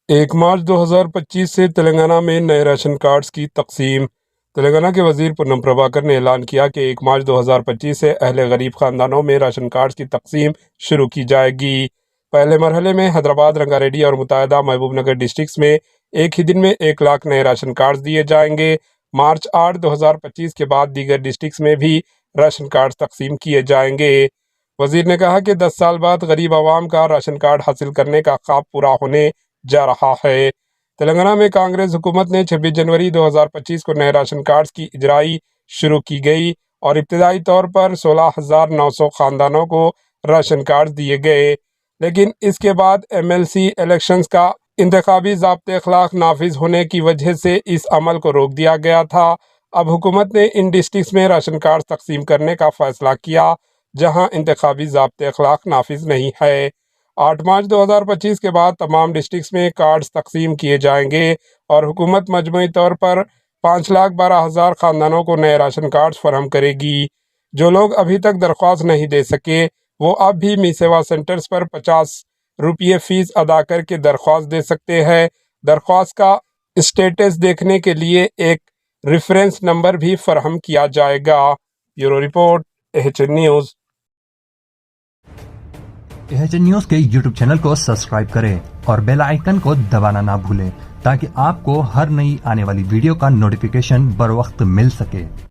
1 मार्च 2025 से तेलंगाना में नए राशन कार्ड्स की तकसीम। तेलंगाना के वजीर पूनम प्रभाकर ने ऐलान किया कि 1 मार्च 2025 से अहले गरीब खानदानों में राशन कार्ड्स की तकसीम शुरू की जाएगी। पहले मरहले में हैदराबाद, रंगारेड्डी और मुत्तहदा महबूबनगर डिस्ट्रिक्ट्स में एक ही दिन में 1 लाख नए राशन कार्ड्स दिए जाएंगे। मार्च 8, 2025 के बाद दीगर डिस्ट्रिक्ट्स में भी राशन कार्ड तकसीम किए जाएंगे। वजीर ने कहा कि 10 साल बाद गरीब आवाम का राशन कार्ड हासिल करने का ख्वाब पूरा होने जा रहा है। तेलंगाना में कांग्रेस हुकूमत ने 26 जनवरी 2025 को नए राशन कार्ड्स की इजराई शुरू की गई और इब्तदाई तौर पर 16,900 खानदानों को राशन कार्ड दिए गए, लेकिन इसके बाद MLC इलेक्शंस का इंतखाबी ज़ाब्ते अखलाक नाफिज होने की वजह से इस अमल को रोक दिया गया था। अब हुकूमत ने इन डिस्ट्रिक्ट्स में राशन कार्ड तकसीम करने का फैसला किया जहां इंतखाबी ज़ाब्ते अखलाक नाफिज नहीं है। 8 मार्च 2025 के बाद तमाम डिस्ट्रिक्ट्स में कार्ड्स तकसीम किए जाएंगे और हुकूमत मजमूई तौर पर 5,12,000 खानदानों को नए राशन कार्ड्स फराहम करेगी। जो लोग अभी तक दरख्वास्त नहीं दे सके वो अब भी मी सेवा सेंटर्स पर 50 रुपये फ़ीस अदा करके दरख्वास्त दे सकते हैं। दरख्वास्त का स्टेटस देखने के लिए एक रेफरेंस नंबर भी फराहम किया जाएगा। Bureau report, AHN news. AHN news के YouTube चैनल को सब्सक्राइब करें और बेल आइकन को दबाना ना भूलें ताकि आपको हर नई आने वाली वीडियो का नोटिफिकेशन बर वक्त मिल सके।